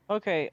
Okay,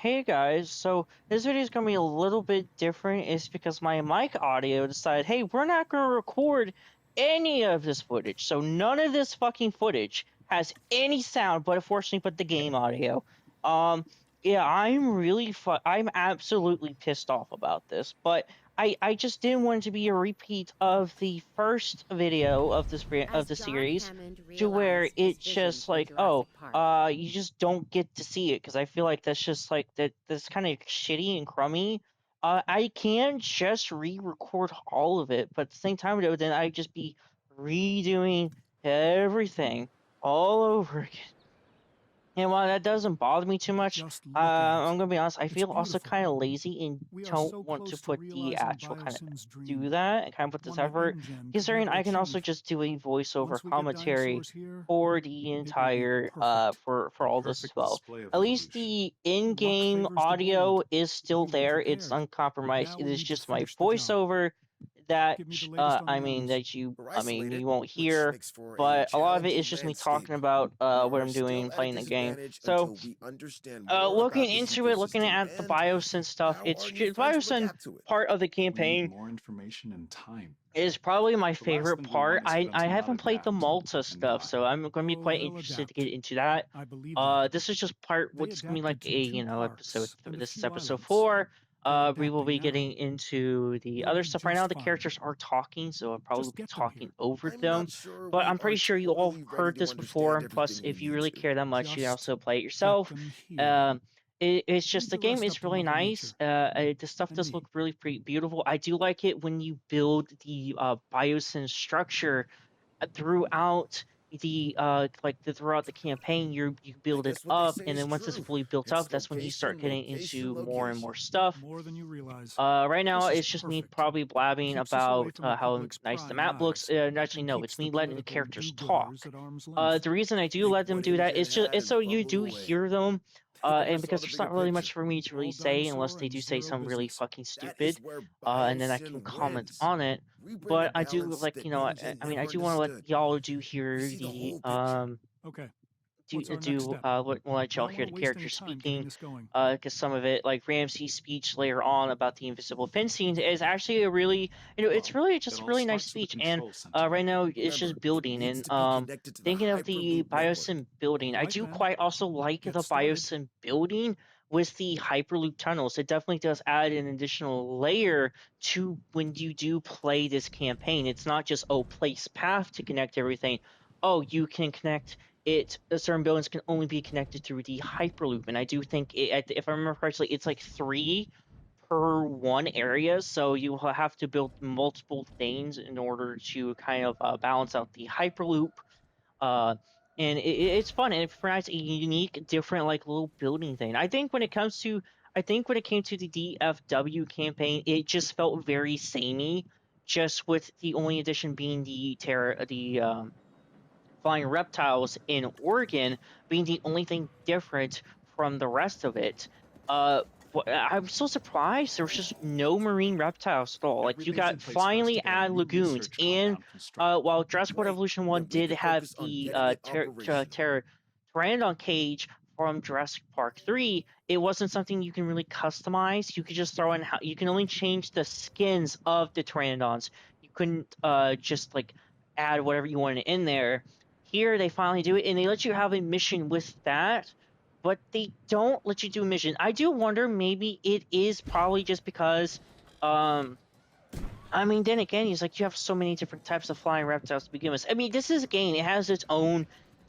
hey guys, so this video is gonna be a little bit different. It's because my mic audio decided, hey, we're not gonna record any of this footage. So none of this fucking footage has any sound, but unfortunately, but the game audio. Um, yeah, I'm absolutely pissed off about this, but I just didn't want it to be a repeat of the first video of As the John series, Hammond to where realized his it's vision just for like, oh, Jurassic Park. you just don't get to see it because I feel like that's just like that's kind of shitty and crummy. I can just re-record all of it, but at the same time though, then I'd just be redoing everything all over again. And while that doesn't bother me too much, Just look at it. I'm gonna be honest. I It's feel also beautiful. kind of lazy and We are don't so want to close to put the realizing actual kind of Biosyn's do dream, that and kind of put this one that effort. InGen could Considering never I can also achieve. just do a voiceover Once we get commentary dinosaurs here, for the it will be entire perfect. for A all this as perfect well. display of At least evolution. the Luck in-game favors the audio bold. is still We were there. It's prepared. uncompromised. Now It we is need to just my finish the job. voiceover that Give me the latest on I the mean animals. that you We're I mean isolated, you won't which hear, makes for a but a lot of it is challenging just me landscape. talking about We what are I'm doing still at a playing the game. disadvantage So until we understand more looking about this into it, looking ecosystem at the and Biosyn stuff, how it's our new friends will Biosyn adapt to it. part of the We need campaign more information and time. is probably my The last favorite thing we part. want is for them I to not haven't played the adapt Malta and stuff, die. so I'm going to be Oh, quite they'll interested to adapt. get into that. I believe that. This is just part. They What's going to be like adapted to a 2 episode. parks and a This is few episode islands. 4. They're We will adapting be now. getting into the We'll other be stuff. Right now, just the fine. characters are talking, so I'll probably Just be get them talking here. over I'm not them. sure But we I'm pretty are sure you all totally ready heard to this understand before. Plus, everything we if you need really to. care that much, you can Just also play it get yourself. them here. Um, it's just Leave the the game rest up is to really Mother nice. Nature The stuff and does look me. really pretty beautiful. I do like it when you build the biosyn structure throughout throughout the campaign. You I build it guess what they up, say and is then once it's true. fully built up, It's that's when you start location, getting location, into more and more location. stuff. More than you realize. Right now This is it's just me perfect. probably blabbing Keeps us away about from the how public's nice the prying map looks. eyes Actually, and no, keeps it's the me letting the political characters do-gooders talk. at arm's length. The reason I do Take let them what do that InGen is just had it's so and you bubble do away. hear them, They never and saw because the there's bigger not really much picture. for me to really All say unless dinosaur they and do say zero something really business. fucking That is stupid, where and then I can Biosyn comment wins. on it. We bring a But I do balance like, that I InGen mean, I never do want to let understood. y'all do We hear see the the whole picture. Okay, what's our next step? we'll let I y'all don't hear want to the waste any characters time getting speaking, this going. because some of it, like Ramsey's speech later on about the invisible fencing, is actually a really, it's Well, really it just a all really nice starts with a speech. And control center. right now it's just Remember, it building. needs And to be connected to the thinking of the Hyperloop network. Biosyn building, All I right do then, quite also like get the started. Biosyn building with the Hyperloop tunnels. It definitely does add an additional layer to when you do play this campaign. It's not just, oh, place path to connect everything. Oh, you can connect it. Certain buildings can only be connected through the Hyperloop, and I do think if I remember correctly, it's like 3 per one area, so you will have to build multiple things in order to kind of balance out the Hyperloop. Uh, and it's fun, and it provides a unique, different, like little building thing. I think when it came to the DFW campaign, it just felt very samey, just with the only addition being the flying reptiles in Oregon being the only thing different from the rest of it. Uh, I'm so surprised there was just no marine reptiles at all. Like you Everything's in got place for us to finally get our add new lagoons, research and compound constructed. while Jurassic World Great. Evolution One Then we did can have focus on the getting it operational. Pteranodon cage from Jurassic Park 3, it wasn't something you can really customize. You could just throw in you can only change the skins of the Pteranodons. You couldn't just like add whatever you wanted in there. Here they finally do it, and they let you have a mission with that, but they don't let you do a mission. I do wonder, maybe it is probably just because, I mean, then again, he's like, you have so many different types of flying reptiles to begin with. I mean, this is a game, it has its own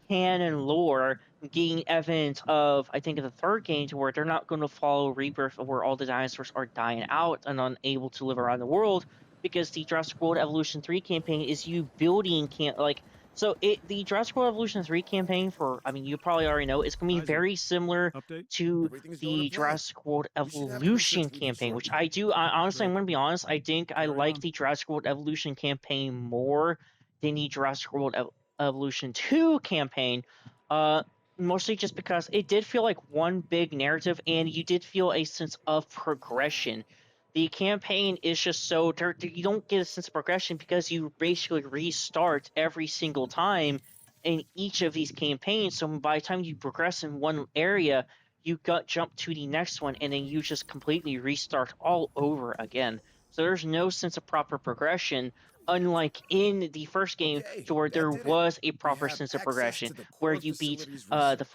canon lore, getting evidence of, I think, in the third game, to where they're not going to follow Rebirth, where all the dinosaurs are dying out and unable to live around the world, because the Jurassic World Evolution 3 campaign is you building the Jurassic World Evolution 3 campaign, for, I mean, you probably already know, it's going to be Isaac, very similar update? to Everything is going to the plan. Jurassic World We should have clear Evolution sets with you campaign, which shortly. honestly, I'm Great. going to be honest, I think I Carry like on. the Jurassic World Evolution campaign more than the Jurassic World Evolution 2 campaign, uh, mostly just because it did feel like one big narrative, and you did feel a sense of progression. The campaign is just so you don't get a sense of progression because you basically restart every single time in each of these campaigns. So by the time you progress in one area, you jump to the next one, and then you just completely restart all over again. So there's no sense of proper progression, unlike in the first game, Okay, to where that there did it. was a We proper have sense of access progression, to the where core you beat facilities the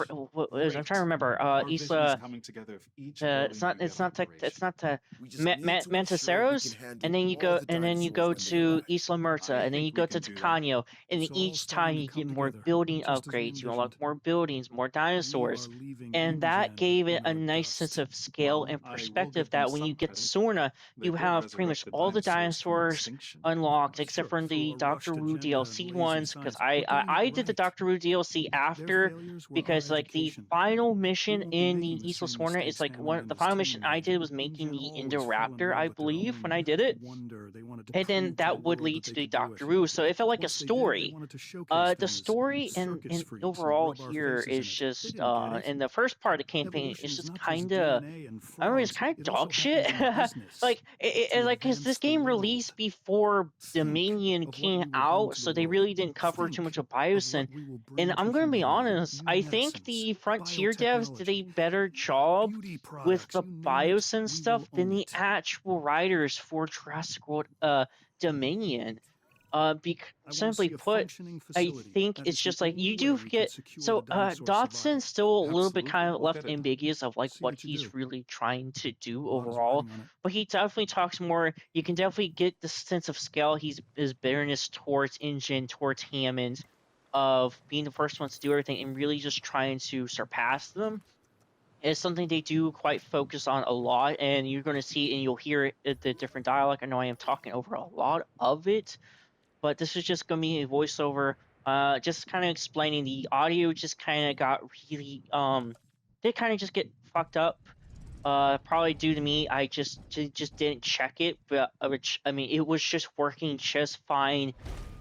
research. I'm trying to remember Our vision's Isla. coming together of each growing new It's not the We just need to ensure we can Manticeros, handle and then you all go the and then you dinosaurs go when they to arrive. Isla Murta, I and then you think we go to can do that. Tacanio, and then It's all each time starting to you come get more together, building just as we upgrades, you unlock envisioned. more buildings, more We dinosaurs, are leaving and that InGen gave it in a the nice dust. sense of scale Well, and I will perspective give them that when you some get credit. Sorna, They you did have pretty much resurrect the all the dinosaurs from dinosaurs extinction. unlocked Sure, except for through the a Doctor rushed Wu agenda and DLC lazy ones, because science, but getting I it did the right. Doctor Wu DLC Their after, failures were because our like the education. final We mission won't be in making the the Isla same Sorna is mistakes like Hammond one and the his final mission team I made. did was making InGen the always fell in Indoraptor, love I with their believe, when own I did it. wonder. They wanted to And then prove to the that would world lead that to they the could do it. Doctor Who. So it felt like a Once they did, they story. wanted to showcase The them as story circus and freaks and overall rub our here faces is in it. They just didn't get it. in the first part of the campaign, it's Evolution is just not just kind of, DNA and I don't know, it's frogs. kind of It also dog shit. happens in business Like to because this advance the game world. released before Think Dominion of what came we will bring out, to so the they world. really didn't cover too Think much of of Biosyn. what we will And bring to I'm gonna be humanity. honest, New I think medicines, the Frontier devs did a biotechnology, better job beauty with products. the You name it, Biosyn we stuff will than own the it. actual writers for Jurassic World Dominion. I want to Simply see a put, functioning I facility. think That it's is the just like you only do way we can get. secure the So dinosaur survival. Dotson's still a little bit kind Absolutely, of we'll left get it. ambiguous of like See what what you he's do. really trying to do A lot is overall, riding on it. but he definitely talks more. You can definitely get the sense of scale. His bitterness towards InGen, towards Hammond, of being the first ones to do everything and really just trying to surpass them. Is something they do quite focus on a lot, and you're going to see and you'll hear it, the different dialogue. I know I am talking over a lot of it, but this is just gonna be a voiceover, just kind of explaining the audio. Just kind of got really, they kind of just get fucked up. Probably due to me. I just didn't check it, but which I mean, it was just working just fine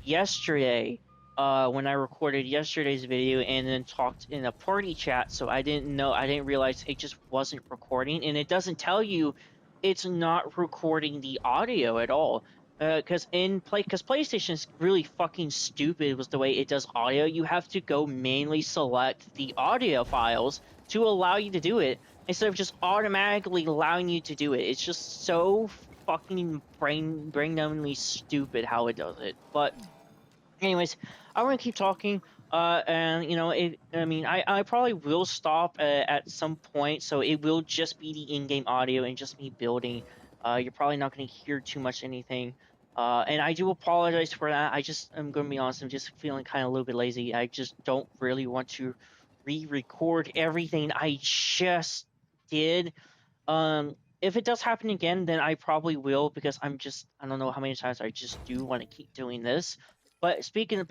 yesterday. When I recorded yesterday's video and then talked in a party chat, so I didn't realize it just wasn't recording, and it doesn't tell you it's not recording the audio at all. Because PlayStation's really fucking stupid was the way it does audio. You have to go manually select the audio files to allow you to do it instead of just automatically allowing you to do it. It's just so fucking brain-numbingly stupid how it does it. But anyways, I want to keep talking. And you know, I mean, I probably will stop at some point, so it will just be the in-game audio and just me building. You're probably not going to hear too much anything. And I do apologize for that. I'm going to be honest, I'm just feeling kind of a little bit lazy. I just don't really want to re-record everything I just did. If it does happen again, then I probably will, because I don't know how many times I just do want to keep doing this. But speaking of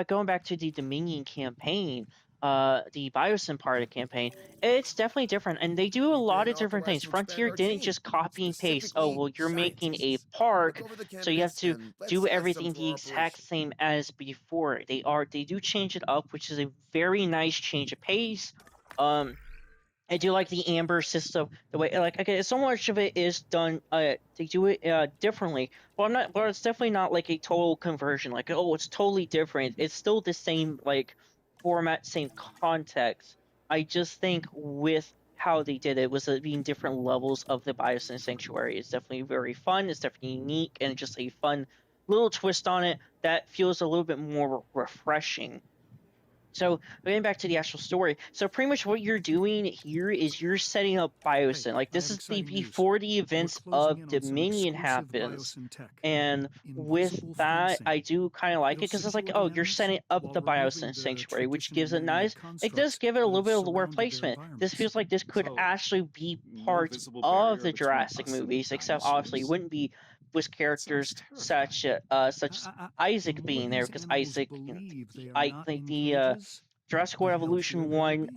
going back to the Dominion campaign, the Biosyn part of the campaign, it's definitely different, and they do a We've lot been of different authorized things. to expand Frontier our didn't team, just copy and paste. Oh, specifically well, you're making a scientists. park, Look over the so you have candidates to and let's do select some everything for the our exact operation. same as before. They do change it up, which is a very nice change of pace. I do like the amber system, the way like okay, so much of it is done. They do it differently, but I'm not. But it's definitely not like a total conversion. Like oh, it's totally different. It's still the same like format, same context. I just think with how they did it was being different levels of the Biosyn Sanctuary. It's definitely very fun. It's definitely unique and just a fun little twist on it that feels a little bit more refreshing. So getting back to the actual story, so pretty much what you're doing here is you're setting up Biosyn. Like I this have is the exciting news. before the We're events closing of in on some Dominion exclusive happens, Biosyn tech. and with Invisible that, fencing. I do kind of like it It'll because it's like, secure oh, the you're entrance setting up while the removing Biosyn the Sanctuary, which traditional gives it man-made nice. It does constructs give it a that little have bit of lore surrounded their placement. This environments. feels like this could So, actually be no part visible of barrier the between Jurassic us and the movies, except obviously it dinosaurs? wouldn't be with That sounds characters such terrifying. such The Isaac more being there, these because animals Isaac, believe they are I not think in the cages, Jurassic the World healthier Evolution they'll 1 be.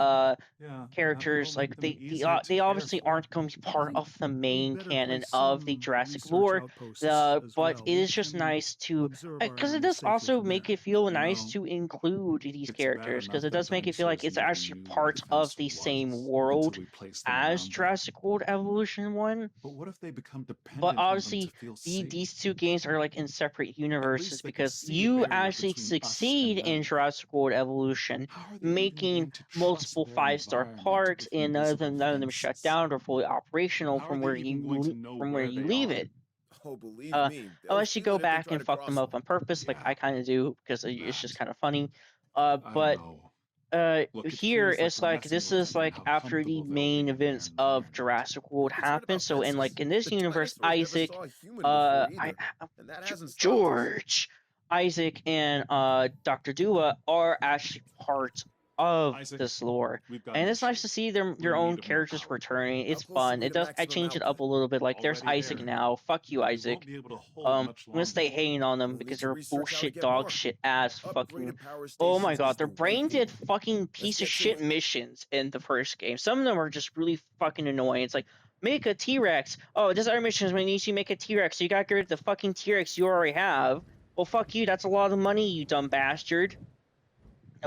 Yeah, that will characters, make like them easier to they care obviously for. aren't going to be part of the We'd main better canon place of the some Jurassic research lore. outposts as But well it where is we just can nice to, observe our because it enemies does safely also from make there. it feel nice Well, to include these it's bad characters, because enough it that does make it feel like dinosaurs it's never actually knew what a part of dinosaur the same was world until we placed them as around them. Jurassic World Evolution 1. But what if they become But dependent on them to obviously, feel safe? these two games are like in separate At universes, least they could because see a you barrier actually between us and succeed in them. Jurassic World Evolution are they even making going to trust multiple their 5-star environment to parks, defend and these none of them shut defenses? down or fully operational How are from they where even going to know where you they leave are? it. Oh, believe me, they'll Unless you feel go it if they back try and to fuck them cross up them. on purpose, like Yeah, I kind of do, because it's just that. kind of funny. I don't But know. Look, it here feels like it's we're like messing this with is them and like how after the comfortable they'll main get in their events of environment. Jurassic World Who gets hurt happen. about So in fences? like in this The universe, dinosaurs never Isaac, saw a human before I, either, and that hasn't stopped us. Isaac, and Dr. Dua are actually part of Isaac, this lore, we've got and an it's nice issue. to see their We're in own need of more characters power. returning. How It's close are fun. we It to does. I maximum change it output? up a little bit. Like there's Already Isaac there. now. Fuck you, We Isaac. won't be able to hold much I'm gonna stay longer. hating on them We'll because need to they're research how to bullshit get dog more. shit ass fucking. Upgraded power Oh my stations god, is their the way brain did forward. fucking Let's piece of get to shit it. missions in the first game. Some of them are just really fucking annoying. It's like make a T-Rex. Oh, this other mission is when you need to make a T-Rex. So you gotta get rid of the fucking T-Rex you already have. Well, fuck you. That's a lot of money, you dumb bastard.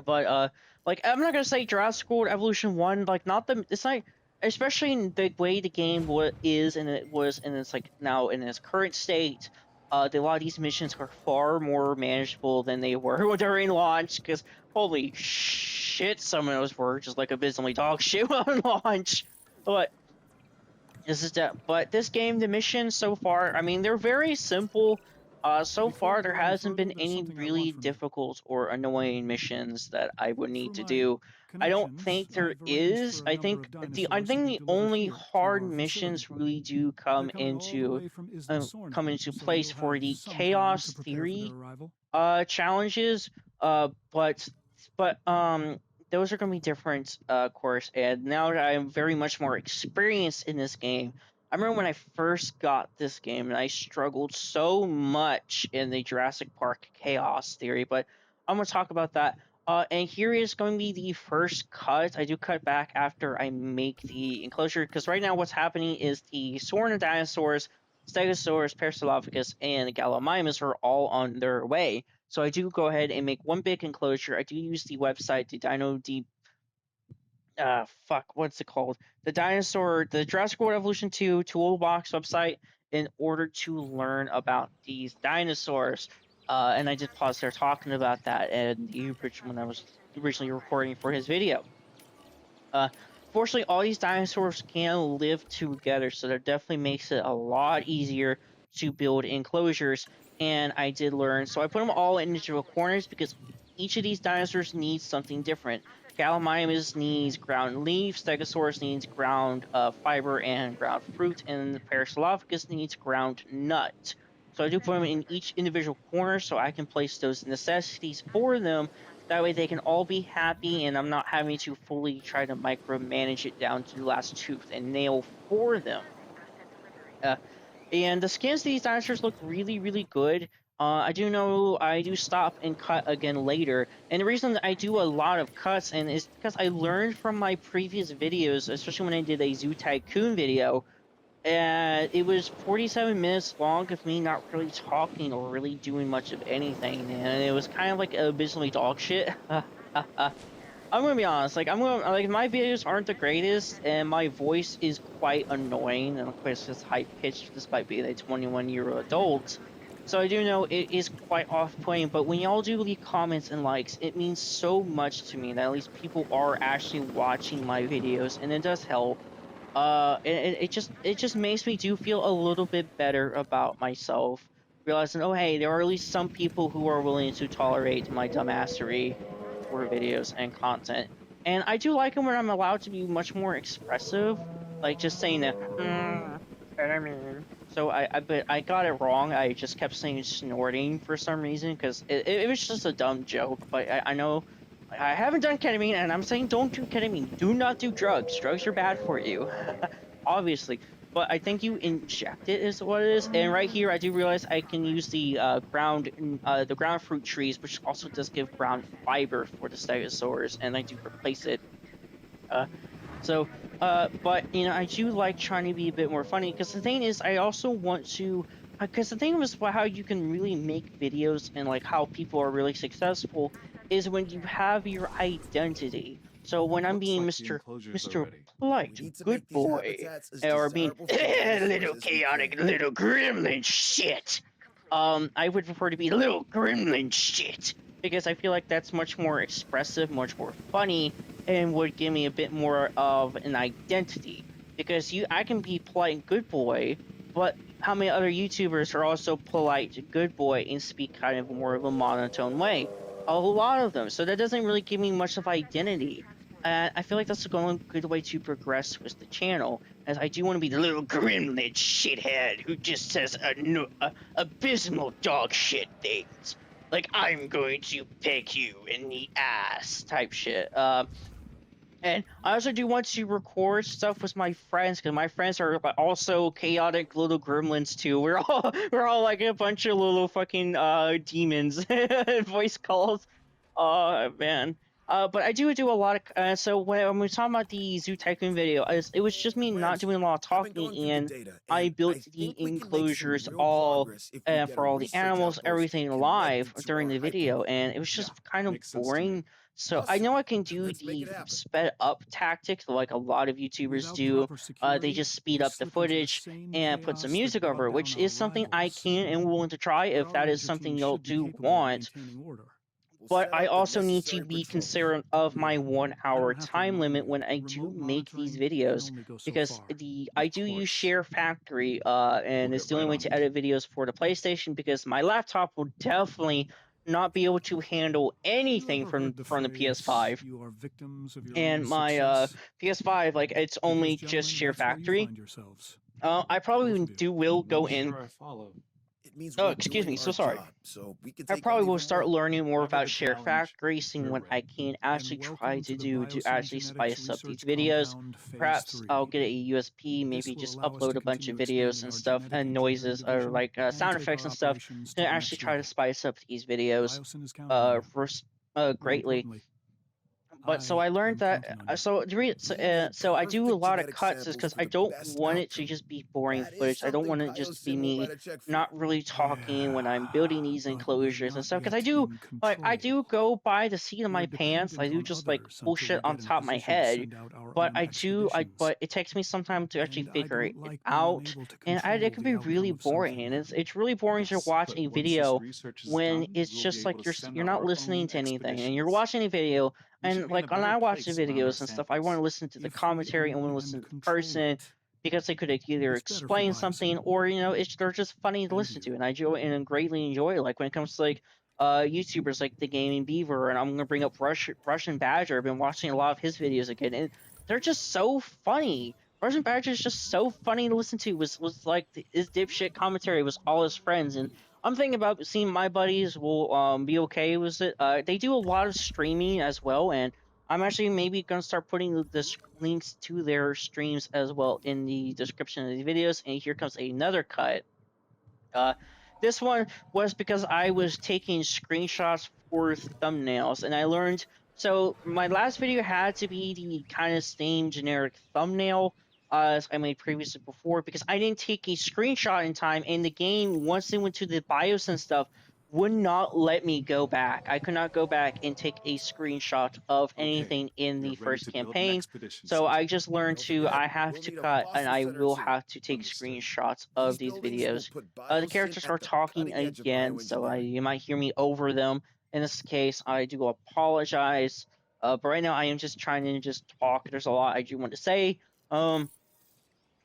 But like I'm not gonna say Jurassic World Evolution 1, like not the it's not, especially in the way the game is and it was and it's like now in its current state. A lot of these missions are far more manageable than they were during launch. Because holy shit, some of those were just like abysmally dog shit on launch. But but this game, the missions so far, I mean, they're very simple. So Before I far there go any hasn't further, been there's any something I really want from you. difficult or annoying missions that I would Through need to my do. I don't connections, think there I've arranged is. for a number of I dinosaurs to think be the delivered only here to hard our facility. missions really do They're coming all the way from Isla Sorna, come into so place you'll for have the some time to chaos prepare for their theory arrival. challenges. But but those are going to be different, of course. And now that I'm very much more experienced in this game, I remember when I first got this game and I struggled so much in the Jurassic Park chaos theory. But I'm going to talk about that. And here is going to be the first cut. I do cut back after I make the enclosure because right now what's happening is the Sorna dinosaurs, Stegosaurus, Parasaurolophus, and Gallimimus are all on their way. So I do go ahead and make one big enclosure. I do use the website, the what's it called? The Jurassic World Evolution 2 Toolbox website in order to learn about these dinosaurs. And I did pause there talking about that and when I was originally recording for his video. Uh, Fortunately, all these dinosaurs can live together, so that definitely makes it a lot easier to build enclosures. And I did learn, so I put them all in individual corners because each of these dinosaurs needs something different. Gallimimus needs ground leaf, Stegosaurus needs ground fiber and ground fruit, and the Parasaurolophus needs ground nut. So I do put them in each individual corner so I can place those necessities for them. That way they can all be happy and I'm not having to fully try to micromanage it down to the last tooth and nail for them. And the skins of these dinosaurs look really, really good. I do know I do stop and cut again later. And the reason that I do a lot of cuts and is because I learned from my previous videos, especially when I did a Zoo Tycoon video, and it was 47 minutes long of me not really talking or really doing much of anything, and it was kind of like abysmally dog shit. I'm gonna be honest, my videos aren't the greatest, and my voice is quite annoying, and of course it's high pitched despite being a 21-year-old adult. So I do know it is quite off-putting, but when y'all do leave comments and likes, it means so much to me that at least people are actually watching my videos, and it does help. It just makes me do feel a little bit better about myself, realizing, oh hey, there are at least some people who are willing to tolerate my dumbassery for videos and content. And I do like it when I'm allowed to be much more expressive, like just saying that, I mean. So but I got it wrong. I just kept saying snorting for some reason because it was just a dumb joke. But I know I haven't done ketamine, and I'm saying don't do ketamine. Do not do drugs. Drugs are bad for you, obviously. But I think you inject it is what it is. And right here, I do realize I can use the ground fruit trees, which also does give ground fiber for the stegosaurs, and I do replace it. Uh, but I do like trying to be a bit more funny because the thing is, I also want to. Because the thing was how you can really make videos and like how people are really successful is when you have your identity. So when I'm Looks being like the enclosures are Mr. ready. Polite, We need to good make these boy, habitats as or being desirable for the dinosaurs little as we chaotic can. little gremlin shit. I would prefer to be little gremlin shit. because I feel like that's much more expressive, much more funny, and would give me a bit more of an identity. Because I can be polite good boy, but how many other YouTubers are also polite good boy and speak kind of more of a monotone way? A lot of them. So that doesn't really give me much of identity. And I feel like that's a good way to progress with the channel, as I do want to be the little gremlin shithead who just says abysmal dog shit things. Like, I'm going to peck you in the ass type shit. And I also do want to record stuff with my friends, because my friends are also chaotic little gremlins too. We're all like a bunch of little fucking demons. Voice calls. Oh man. But I do a lot of so when we talking about the Zoo Tycoon video, it was just me not doing a lot of I've been going talking, through the and data, I and built I the think we can make some enclosures real all progress if we get for a all the research animals, outpost everything live connected to during our the hyper video, loop. and it was just kind of makes sense to me. boring. So I Awesome. know I can do Let's make the it happen. sped up tactic like a lot of YouTubers Without do. proper security, They just speed we up the slip into the footage same and put some chaos that music over brought it, which down our is something I rivals. can and willing to try if Our that is Ranger something team y'all should be do capable of want. maintaining order. We'll But set I out the also need to necessary be patrols. considerate of my 1 I hour don't have to time remind limit you, when I do remote make these monitoring can videos, only go so because far. I do use Share Factory, and We'll it's get the only right way on to it. edit videos for the PlayStation, because my laptop will definitely not be able to handle You anything ever from heard the the phrase, PS5. you are victims of your And own my success? PS5, like, it's Because, only gentlemen, just Share that's where you Factory. find yourselves. I Both probably of you. will Not go in. sure I follow. It means Oh, we're excuse doing me, so our sorry. job, so we can I take probably on will even start more. learning more Whatever about the Share challenge, Factory, seeing we're what I ready. can actually Then try welcome to the do to Biosyn actually Genetics spice up these Research videos. Compound Phase Perhaps 3. I'll get a USB, This maybe will just allow us upload to a bunch of continue videos expanding and our stuff, genetic and engineering noises, or division like and sound take effects our and stuff, operations to to the actually next try to level. spice up these videos Biosyn is counting on you. More greatly. importantly, But so I am learned that counting on you. so so I do a Perfect lot of genetic cuts, is samples because for I the don't best want it to outcome. just be boring That is footage. I don't something want it just to be Biosyn won't me write a check for. not really talking when I'm building these But we're enclosures and not stuff. Because I yet do, in like, I control. do go by the seat of my We're pants. I dependent do on just like others until we bullshit on get in a top of my position to head. send out our But own I do, expeditions. but it takes me some time to actually And I figure it don't like being out, unable to and control it can the be outcome really of boring. something. And it's really boring to Yes, watch but a once this video research is when done, it's we'll just be able like to send you're out not our listening own to anything, and you're expeditions. watching a video. We should And be in a like when better I watch the place around our videos and stuff, I want to samples. listen to the If we commentary, and want own to and listen to the control person, it, because they could either it's better for explain something, Biosyn or they're just funny to and listen to, you. and greatly enjoy it. Like when it comes to like YouTubers like the Gaming Beaver, and I'm gonna bring up Russian Badger. I've been watching a lot of his videos again, and they're just so funny. Russian Badger is just so funny to listen to. Was like his dipshit commentary was all his friends, and I'm thinking about seeing my buddies will be okay with it. They do a lot of streaming as well, and I'm actually maybe gonna start putting the links to their streams as well in the description of the videos. And here comes another cut. Uh, this one was because I was taking screenshots for thumbnails, and I learned. So my last video had to be the kind of same generic thumbnail as I made previously before, because I didn't take a screenshot in time, and the game, once they went to the BIOS and stuff, would not let me go back. I could not go back and take a screenshot of Okay, anything in we're the ready first to build an campaign. expedition, So I Caesar. just learned Don't to, forget, I have we'll to need a cut, and fossil I center will too. have to take Understood. screenshots of These these buildings will videos. put The Biosyn characters at are the talking cutting edge of again, so bioengineering. you might hear me over them. In this case, I do apologize. But right now, I am just trying to just talk. There's a lot I do want to say. So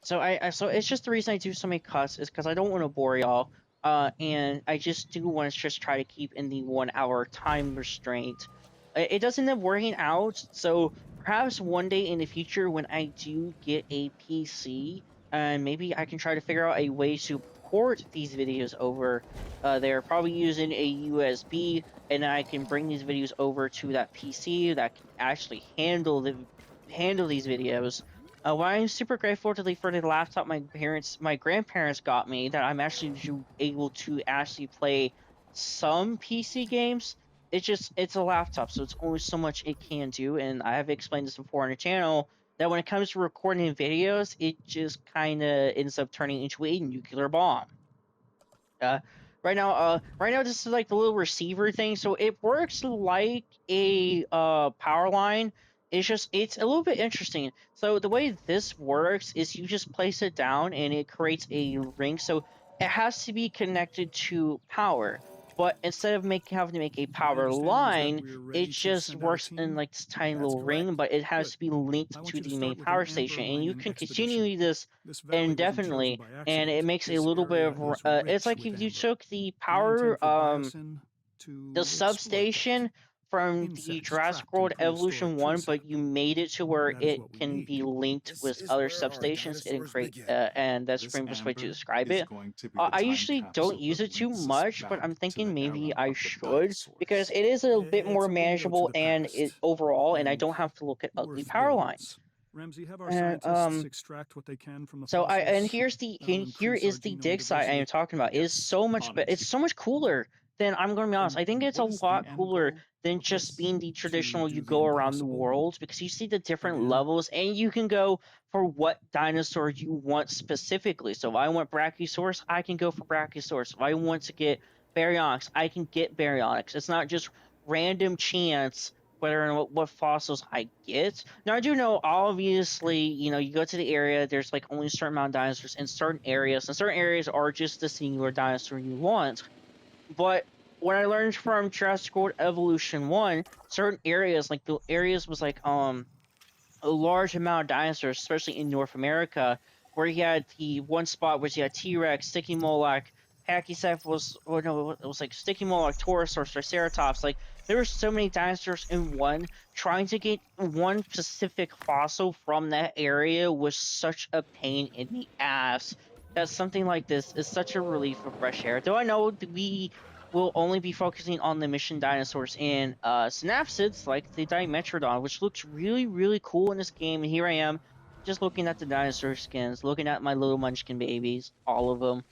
it's just the reason I do so many cuts is because I don't want to bore y'all. And I just do want to just try to keep in the 1 hour time restraint. It doesn't end up working out, so perhaps one day in the future when I do get a PC, and maybe I can try to figure out a way to port these videos over. They're probably using a USB, and I can bring these videos over to that PC that can actually handle these videos. Well, I'm super grateful for the laptop my grandparents got me, that I'm actually able to actually play some PC games. It's a laptop, so it's only so much it can do, and I have explained this before on the channel, that when it comes to recording videos, it just kind of ends up turning into a nuclear bomb. Uh, right now this is like the little receiver thing, so it works like a power line. It's a little bit interesting. So the way this works is you just place it down and it creates a ring. So it has to be connected to power. but instead of having to make a My power understanding is that line, we're ready it to just send out a works in team. like this tiny That's little ring, correct. but it has Good. to be linked I want to you to the start main with power an amber station, and you mining can expedition. continue this This valley wasn't chosen indefinitely. by And it accident. makes a This little bit area of is it's rich like with if you amber. took the I power intend for Biosyn the to exploit that. substation from the Insects Jurassic trapped in World prehistoric Evolution tree 1, but sap. you made it to where That is it what we can need. be linked This with is other where our substations and dinosaurs create, begin. and that's This pretty much the way to amber describe is it. going to be the I time usually don't capsule use that it too links us much, but back I'm to thinking the maybe era I of the should because dinosaurs. it is a bit more It's a window to manageable the and past. overall, and I And don't have to look at ugly worth power lines. billions. Ramsey, have our And scientists extract what they can from the so and fossils. here's the That'll here increase our is the genome dig site I am diversity. talking about. It is Yes, so much, on but it. it's so much cooler than I'm going to be honest. And I think it's a what is lot the end cooler goal than of just this? being the traditional do you the go around the impossible world because you see the different again. levels and you can go for what dinosaur you want specifically. So if I want Brachiosaurus, I can go for Brachiosaurus. If I want to get Baryonyx, I can get Baryonyx. It's not just random chance whether and what fossils I get. Now I do know obviously, you go to the area, there's like only a certain amount of dinosaurs in certain areas, and certain areas are just the singular dinosaur you want. But what I learned from Jurassic World Evolution 1, certain areas, like the areas was like a large amount of dinosaurs, especially in North America, where you had the one spot where you had T-Rex, Sticky Moloch, Pachycephalus, or no, it was like Sticky Moloch, Taurosaurus, Triceratops. Like there were so many dinosaurs in one. Trying to get one specific fossil from that area was such a pain in the ass. That something like this is such a relief of fresh air. Though I know that we will only be focusing on the mission dinosaurs and synapsids like the Dimetrodon, which looks really, really cool in this game. And here I am, just looking at the dinosaur skins, looking at my little munchkin babies, all of them.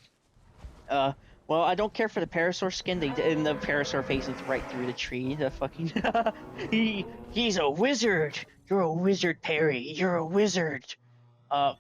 Uh, well, I don't care for the Parasaur skin. And the Parasaur facing right through the tree. The fucking he's a wizard. You're a wizard, Perry. You're a wizard. Uh,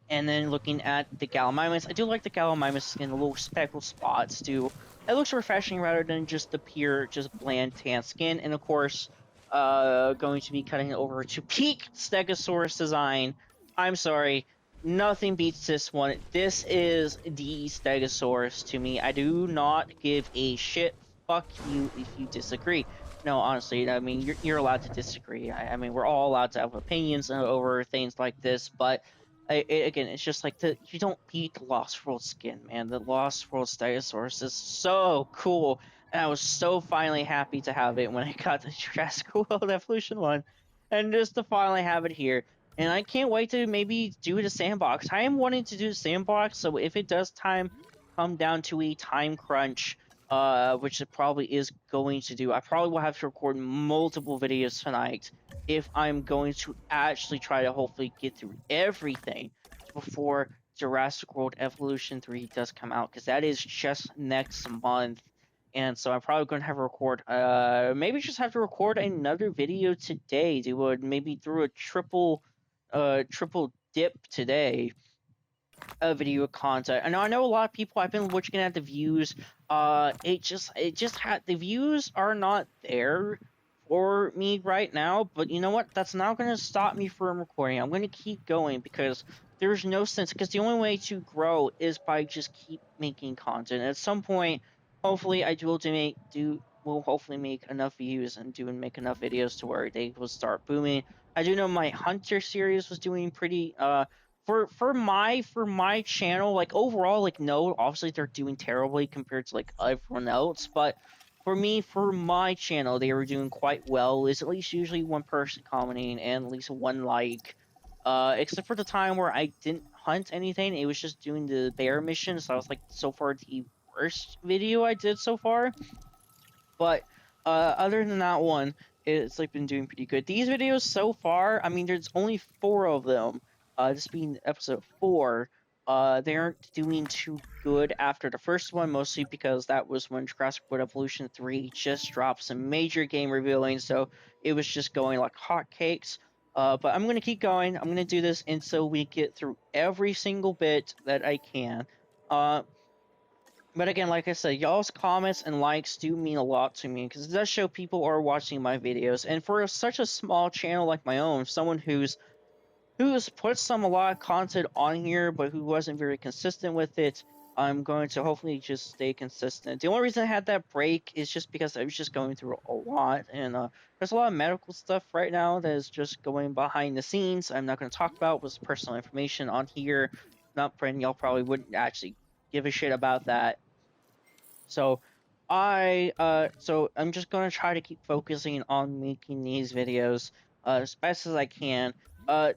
and then looking at the Gallimimus, I do like the Gallimimus skin, the little speckled spots too. It looks refreshing rather than just the pure, just bland tan skin. And of course, going to be cutting it over to peak Stegosaurus design. I'm sorry, nothing beats this one. This is the Stegosaurus to me. I do not give a shit. Fuck you if you disagree. No, honestly, I mean you're allowed to disagree. I mean we're all allowed to have opinions over things like this, but again, it's just like you don't beat the Lost World skin, man. The Lost World Stegosaurus is so cool, and I was so finally happy to have it when I got the Jurassic World Evolution one, and just to finally have it here. And I can't wait to maybe do the sandbox. I am wanting to do the sandbox, so if it does come down to a time crunch, which it probably is going to do, I probably will have to record multiple videos tonight if I'm going to actually try to hopefully get through everything before Jurassic World Evolution 3 does come out, because that is just next month. And so I'm probably going to have to record, maybe just have to record another video today. Do maybe through a triple dip today video content. I know a lot of people. I've been looking at the views. It just had the views are not there for me right now. But you know what? That's not going to stop me from recording. I'm going to keep going because there's no sense. Because the only way to grow is by just keep making content. At some point, hopefully, I will hopefully make enough views and make enough videos to where they will start booming. I do know my Hunter series was doing pretty for my channel, like overall, like no, obviously they're doing terribly compared to like everyone else, but for me, for my channel, they were doing quite well. Is at least usually one person commenting and at least one like. Except for the time where I didn't hunt anything, it was just doing the bear mission, so I was like so far the worst video I did so far. But other than that one, it's like been doing pretty good. These videos so far, I mean, there's only 4 of them. This being episode 4. They aren't doing too good after the first one, mostly because that was when Jurassic World Evolution 3 just dropped some major game revealing, so it was just going like hotcakes. But I'm gonna keep going. I'm gonna do this until we get through every single bit that I can. But again, like I said, y'all's comments and likes do mean a lot to me because it does show people are watching my videos. And for such a small channel like my own, someone who's put a lot of content on here, but who wasn't very consistent with it, I'm going to hopefully just stay consistent. The only reason I had that break is just because I was just going through a lot, and there's a lot of medical stuff right now that is just going behind the scenes. I'm not going to talk about was personal information on here. Not praying y'all probably wouldn't actually give a shit about that. So so I'm just gonna try to keep focusing on making these videos as best as I can.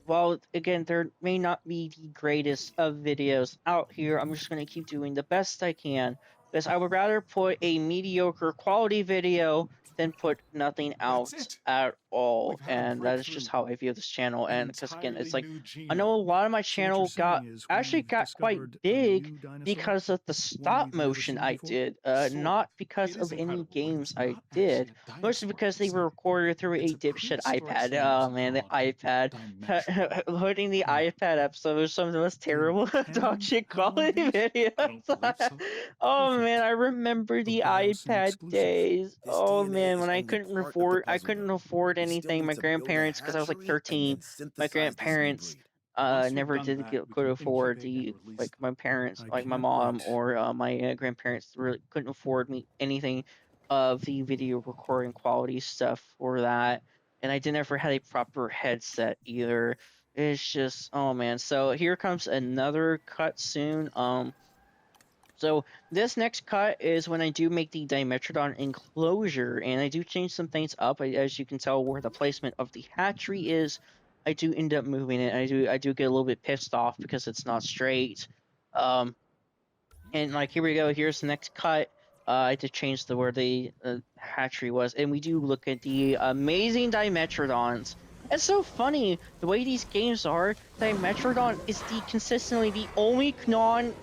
While again there may not be the greatest of videos out here, I'm just gonna keep doing the best I can because I would rather put a mediocre quality video than put nothing out at all. And that is just how I view this channel. And because again, it's like I know a lot of my So what you're channel got saying is actually we've got quite discovered a big new dinosaur, because of the one stop we've never motion seen I before? did, Sorta. not because It of is any incredible, but games it's I not did, actually a mostly dinosaur, because they were Biosyn. recorded through a It's a dipshit prehistoric iPad. Oh man, the called iPad. Dimetrodon. Putting the Huh. iPad episode was some of the most Do terrible dog Canon shit have one of quality these? videos. I don't believe so. Oh man, Perfect. I remember A the Biosyn iPad exclusive. days. This Oh DNA man, is when only part of the I puzzle, couldn't though. afford We still anything. need My to build a grandparents, because I was like hatchery and 13, then my synthesize this new grandparents breed. Once we've never done did that, we could can afford incubate and the release like them. my parents I like my can't mom wait. or my grandparents really couldn't afford me anything of the video recording quality stuff for that, and I didn't ever had a proper headset either. It's just oh man. So here comes another cut soon. So this next cut is when I do make the Dimetrodon enclosure, and I do change some things up. As you can tell, where the placement of the hatchery is, I do end up moving it. I do get a little bit pissed off because it's not straight. Um, and like here we go. Here's the next cut. I did change the where the hatchery was, and we do look at the amazing Dimetrodons. It's so funny the way these games are. Dimetrodon is the consistently the only non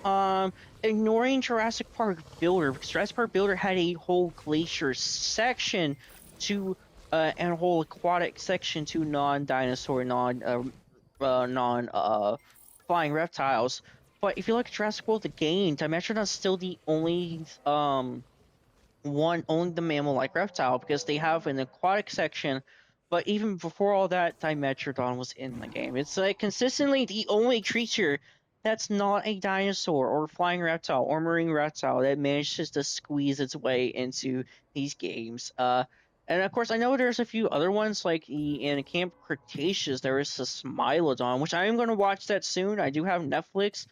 ignoring Jurassic Park Builder, because Jurassic Park Builder had a whole glacier section to and a whole aquatic section to non-dinosaur, non flying reptiles. But if you look at Jurassic World the game, Dimetrodon's still the only only the mammal-like reptile because they have an aquatic section. But even before all that, Dimetrodon was in the game. It's like consistently the only creature that's not a dinosaur or flying reptile or marine reptile that manages to squeeze its way into these games. And of course, I know there's a few other ones like in Camp Cretaceous. There is a Smilodon, which I am going to watch that soon. I do have Netflix,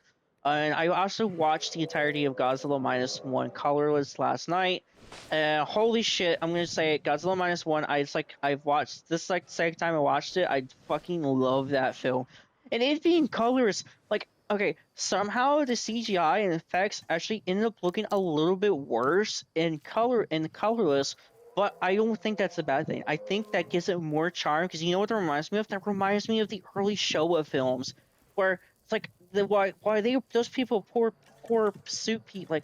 and I also watched the entirety of Godzilla Minus One Colorless last night. Holy shit! I'm gonna say it. Godzilla Minus One. I've watched this like the second time I watched it. I fucking love that film, and it being colors. Like okay, somehow the CGI and effects actually ended up looking a little bit worse in colorless. But I don't think that's a bad thing. I think that gives it more charm because you know what that reminds me of? That reminds me of the early Showa films, where it's like why they those people poor suit people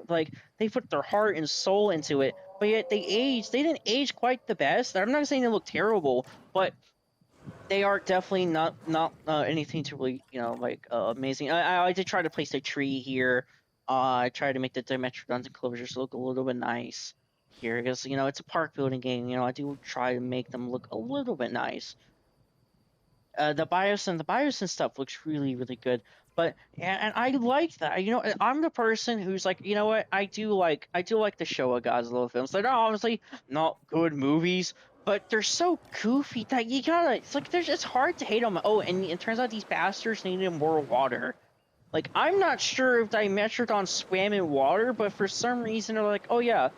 like they put their heart and soul into it, but yet they didn't age quite the best. I'm not saying they look terrible, but they are definitely not anything to really like amazing. I did try to place a tree here. I tried to make the Dimetrodons enclosures look a little bit nice here because it's a park building game. I do try to make them look a little bit nice. The Biosyn stuff looks really really good, but and I like that. I'm the person who's like, you know what, I do like the Showa Godzilla films. They're obviously not good movies, but they're so goofy that you gotta. It's like it's hard to hate them. Oh, and it turns out these bastards needed more water. Like, I'm not sure if Dimetrodon swam in water, but for some reason they're like, oh yeah,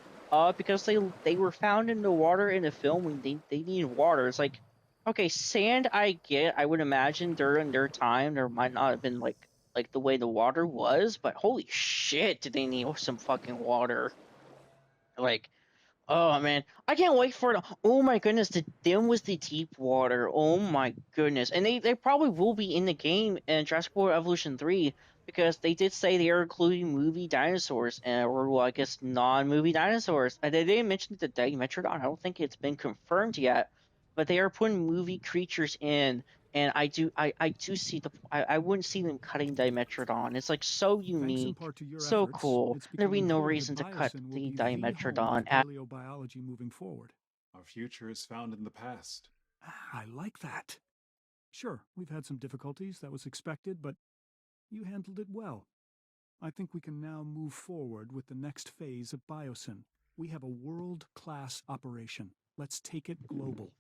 because they were found in the water in the film when they need water. It's like, okay, sand I get. I would imagine during their time there might not have been like the way the water was, but holy shit, did they need some fucking water? Like, oh man, I can't wait for it. Oh my goodness, them was the deep water. Oh my goodness, and they probably will be in the game in Jurassic World Evolution 3 because they did say they are including movie dinosaurs or well, I guess non-movie dinosaurs. And they didn't mention the Dimetrodon. I don't think it's been confirmed yet, but they are putting movie creatures in. And I do see I wouldn't see them cutting Dimetrodon. It's like so Thanks in unique, part to your so efforts, cool. it's There'd be becoming no clear that reason to cut Biosyn will the be the home Dimetrodon of paleobiology moving forward. Our future is found in the past. I like that. Sure, we've had some difficulties, that was expected, but you handled it well. I think we can now move forward with the next phase of Biosyn. We have a world-class operation. Let's take it global.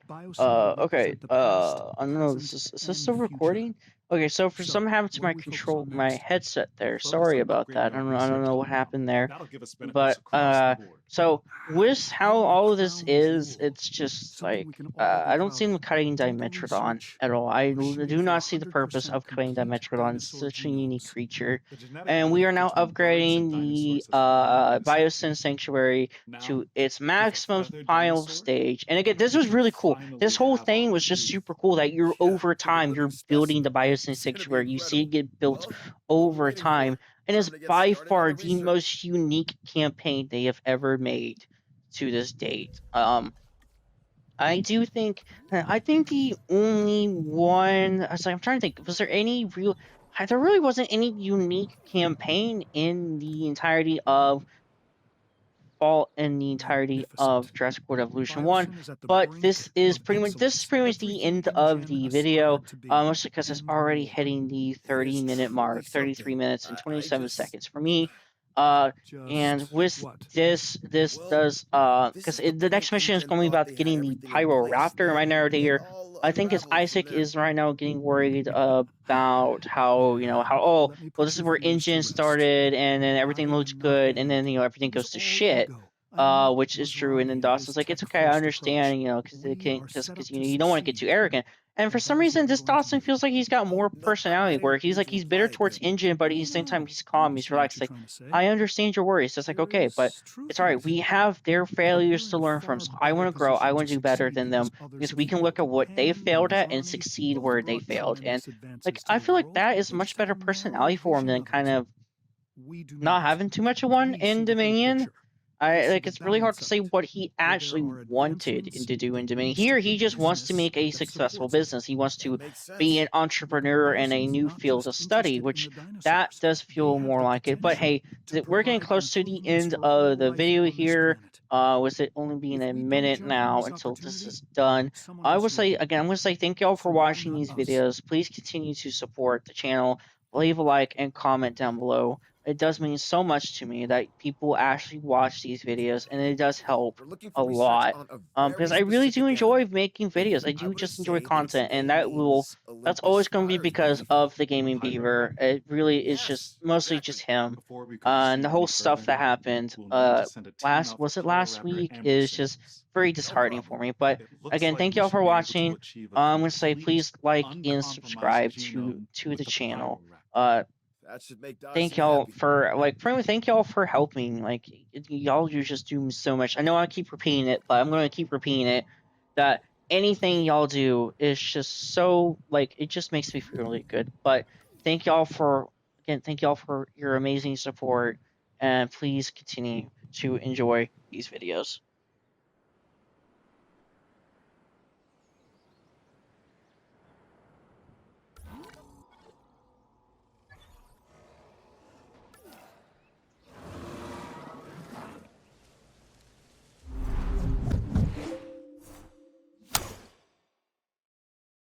Biosyn will Okay. represent the past, I don't know. present, Is this and still future. recording? Okay, so for So, some happened to what my do we focus on my next? headset there. Focus Sorry on about that. upgrading our I don't research know what know-how. happened there. That'll give us benefits But across the board. so with how I'm the all of this crown is, jewel. it's just Something like we can all be I don't proud see them of. cutting Clinical Dimetrodon research. at all. I Machine do for not see the purpose 100% of cutting complete Dimetrodon. It's dinosaur such a unique genomes. creature. The genetic And we link are now between birds and upgrading the dinosaurs has remained innocent. Biosyn Sanctuary Now, to its with a maximum feathered final dinosaur, stage. And again, this we was can really cool. This finally whole have thing our was just proof. super cool that you're Yeah, over take a time, living you're building the specimen. Biosyn It's gonna be Sanctuary. You see it incredible. get built Well, what are we over waiting time. for? And it's Time to get by started on far the the research. most unique campaign they have ever made to this date. I do think I think the only one I was like I'm trying to think, was there any real there really wasn't any unique campaign in the entirety of Magnificent. Jurassic World Evolution 1, Biosyn is at the but brink of this is excellence. pretty much the Everything end of InGen the video, aspired to be, mostly because it's and already more. hitting the It is 30-minute truly mark, 33 something. minutes and I 27 just seconds for me. And Just with what? this well, does this because is the the next point mission is InGen going to be thought about they had getting the everything in place. Pyroraptor right now Then it here. all I think it's unraveled from Isaac there. is right now getting worried about how how Let me well put this is your where fears to engine rest. started and then I everything looks am not good and him. then everything It was goes to all shit, ego. I knew it which is was true. And wrong then in his Dawson's like, it's okay, I tech-first approach. understand, because We are set up to you don't want to get too succeed, arrogant. And for and some that is what reason, we're this going to Dawson do. feels like he's got Oh, more no, personality, I where didn't he's mean like to he's bitter imply towards that. Engine, but at the Oh same time no, he's I calm. He's understand what relaxed. you're Like, trying to say. I understand your worries. It's like, There okay, but is truth it's in all right. it. We have their But failures we're to in a learn from. far So I better want to grow. I position want to to do better succeed than them because others because have we can look failed. at what they Penn failed and at and Johnny succeed both where they brought failed. And tremendous advances like, to I the feel like world. that is a They much just had better a narrow personality for him vision than of kind it. of We do not not. having too much of one We see in the whole Dominion. picture. We see Like the it's really hard balance to of say it, what he where there actually are wanted advancements to do in that Dominion. leads to Here, he good just wants to business make a that successful supports it. business. He wants That to makes be sense. an entrepreneur in a Biosyn's new not field just of study, interested in which the that dinosaurs. does They feel have more the like it. But potential hey, to we're getting provide close to the improvements end for all of the life video on this here. planet. With it only being If a we don't minute jump on now this until this opportunity, is done, someone I else will say will. again, I'm going to say thank y'all for So why watching not these us? videos. Please continue to support the channel. Leave a like and comment down below. It does mean so much to me that people actually watch these videos, and it does help We're looking a for research lot. on a Because very I really do specific enjoy animal. making videos. I I do would just enjoy say that its content, and name is that's Olympus always going to be Spires because Beaver. of the Gaming Beaver. It really is just Yes, mostly just exactly. him. Before we And proceed the whole any stuff that further, happened we'll need to send a team out for last Pyroraptor week ambush is just signals. very No disheartening for problem. me. But It looks again, like thank we y'all should for be able to watching. achieve a I'm gonna say complete, please like and uncompromised subscribe genome to with the the channel. Pyroraptor. That should make Thank Dyson y'all happy. for thank y'all for helping. Like y'all you just do so much. I know I keep repeating it, but I'm gonna keep repeating it that anything y'all do is just so like it just makes me feel really good. But thank y'all for thank y'all for your amazing support, and please continue to enjoy these videos.